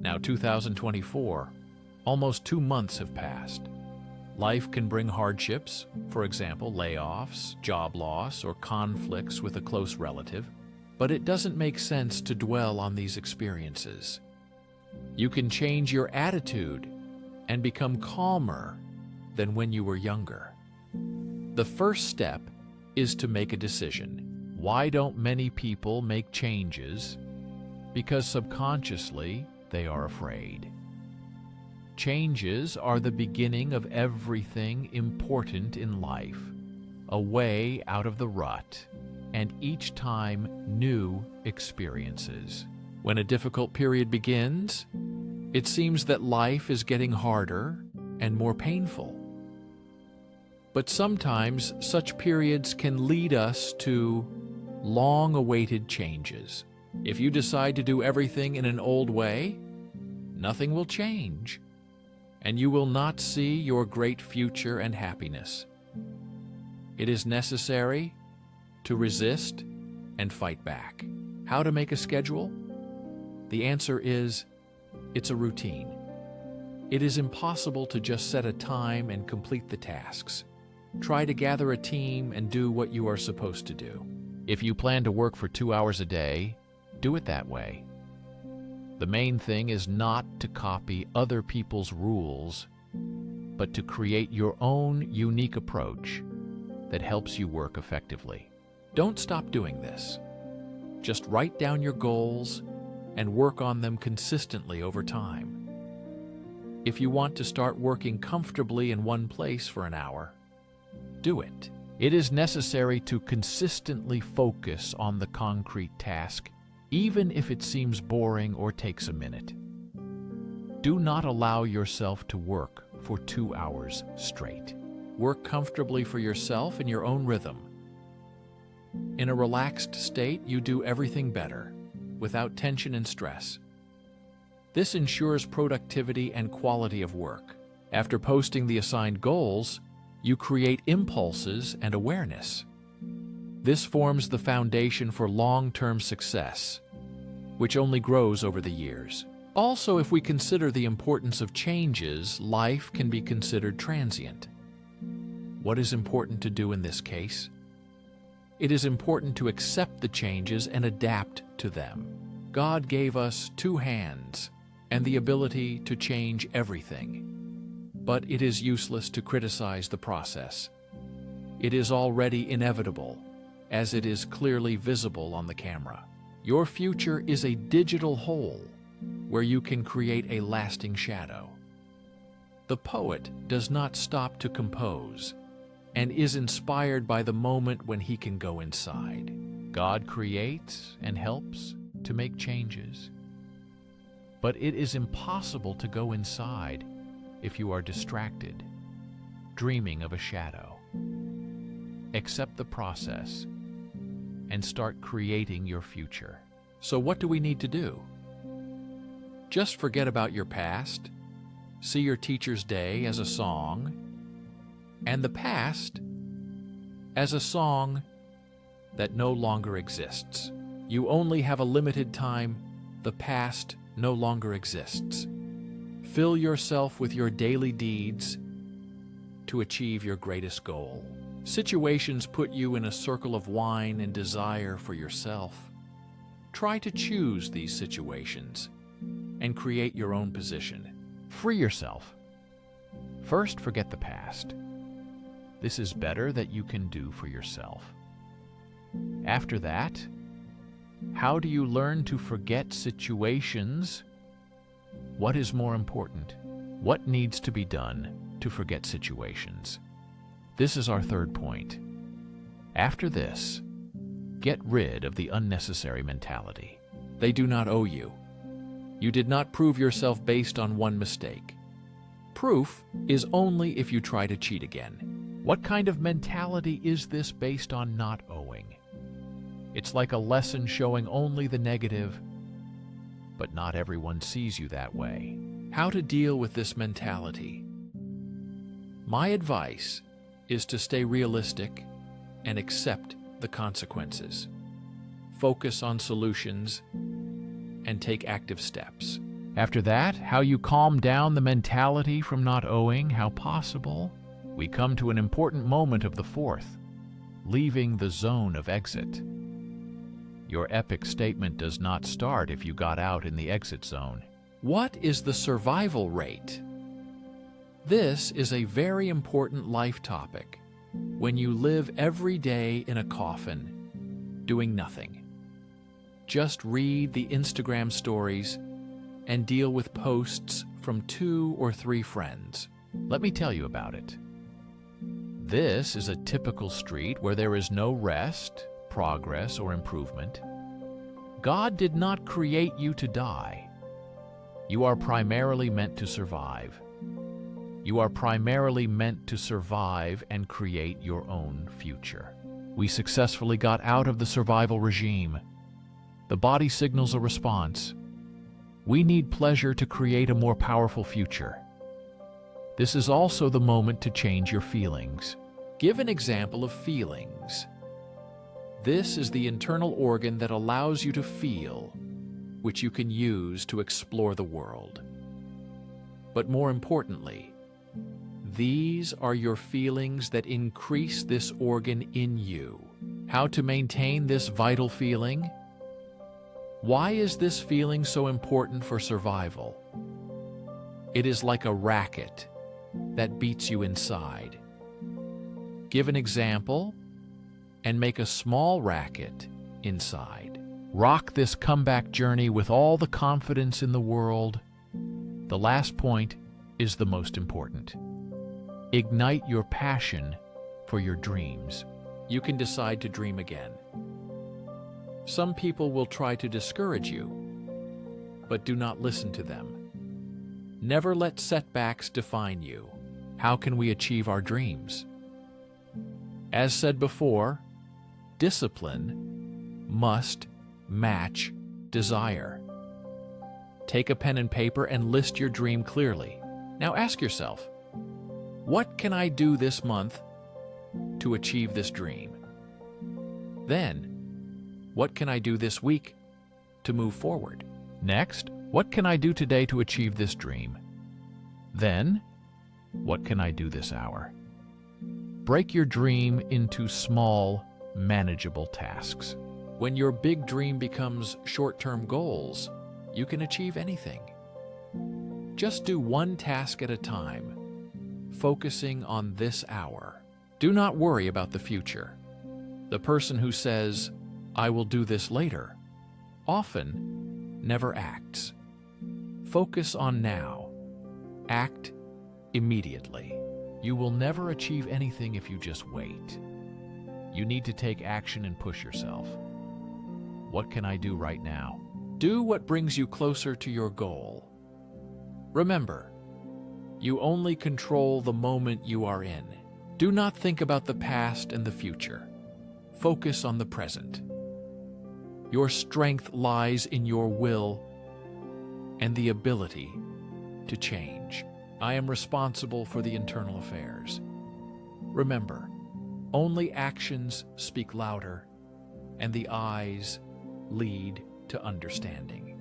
Now 2024, almost 2 months have passed. Life can bring hardships, for example, layoffs, job loss, or conflicts with a close relative, but it doesn't make sense to dwell on these experiences. You can change your attitude and become calmer than when you were younger. The first step is to make a decision. Why don't many people make changes? Because subconsciously, they are afraid. Changes are the beginning of everything important in life, a way out of the rut, and each time new experiences. When a difficult period begins, it seems that life is getting harder and more painful. But sometimes such periods can lead us to long-awaited changes. If you decide to do everything in an old way, nothing will change, and you will not see your great future and happiness. It is necessary to resist and fight back. How to make a schedule? The answer is, it's a routine. It is impossible to just set a time and complete the tasks. Try to gather a team and do what you are supposed to do. If you plan to work for 2 hours a day, do it that way. The main thing is not to copy other people's rules, but to create your own unique approach that helps you work effectively. Don't stop doing this. Just write down your goals and work on them consistently over time. If you want to start working comfortably in one place for an hour, do it. It is necessary to consistently focus on the concrete task, even if it seems boring or takes a minute. Do not allow yourself to work for 2 hours straight. Work comfortably for yourself in your own rhythm. In a relaxed state, you do everything better, without tension and stress. This ensures productivity and quality of work. After posting the assigned goals, you create impulses and awareness. This forms the foundation for long-term success, which only grows over the years. Also, if we consider the importance of changes, life can be considered transient. What is important to do in this case? It is important to accept the changes and adapt to them. God gave us 2 hands and the ability to change everything. But it is useless to criticize the process. It is already inevitable, as it is clearly visible on the camera. Your future is a digital whole where you can create a lasting shadow. The poet does not stop to compose and is inspired by the moment when he can go inside. God creates and helps to make changes. But it is impossible to go inside if you are distracted, dreaming of a shadow. Accept the process and start creating your future. So what do we need to do? Just forget about your past, see your teacher's day as a song, and the past as a song that no longer exists. You only have a limited time. The past no longer exists. Fill yourself with your daily deeds to achieve your greatest goal. Situations put you in a circle of whine and desire for yourself. Try to choose these situations and create your own position. Free yourself. First, forget the past. This is better that you can do for yourself. After that, how do you learn to forget situations? What is more important? What needs to be done to forget situations? This is our third point. After this, get rid of the unnecessary mentality. They do not owe you. You did not prove yourself based on one mistake. Proof is only if you try to cheat again. What kind of mentality is this based on not owing? It's like a lesson showing only the negative, but not everyone sees you that way. How to deal with this mentality? My advice is to stay realistic and accept the consequences. Focus on solutions and take active steps. After that, how you calm down the mentality from not owing, how possible. We come to an important moment of the fourth, leaving the zone of exit. Your epic statement does not start if you got out in the exit zone. What is the survival rate? This is a very important life topic when you live every day in a coffin, doing nothing. Just read the Instagram stories and deal with posts from 2 or 3 friends. Let me tell you about it. This is a typical street where there is no rest, progress, or improvement. God did not create you to die. You are primarily meant to survive. You are primarily meant to survive and create your own future. We successfully got out of the survival regime. The body signals a response. We need pleasure to create a more powerful future. This is also the moment to change your feelings. Give an example of feelings. This is the internal organ that allows you to feel, which you can use to explore the world. But more importantly, these are your feelings that increase this organ in you. How to maintain this vital feeling? Why is this feeling so important for survival? It is like a racket that beats you inside. Give an example and make a small racket inside. Rock this comeback journey with all the confidence in the world. The last point is the most important. Ignite your passion for your dreams. You can decide to dream again. Some people will try to discourage you, but do not listen to them. Never let setbacks define you. How can we achieve our dreams? As said before, discipline must match desire. Take a pen and paper and list your dream clearly. Now ask yourself, what can I do this month to achieve this dream? Then, what can I do this week to move forward? Next, what can I do today to achieve this dream? Then, what can I do this hour? Break your dream into small, manageable tasks. When your big dream becomes short-term goals, you can achieve anything. Just do one task at a time, focusing on this hour. Do not worry about the future. The person who says, "I will do this later," often never acts. Focus on now. Act immediately. You will never achieve anything if you just wait. You need to take action and push yourself. What can I do right now? Do what brings you closer to your goal. Remember, you only control the moment you are in. Do not think about the past and the future. Focus on the present. Your strength lies in your will and the ability to change. I am responsible for the internal affairs. Remember, only actions speak louder, and the eyes lead to understanding.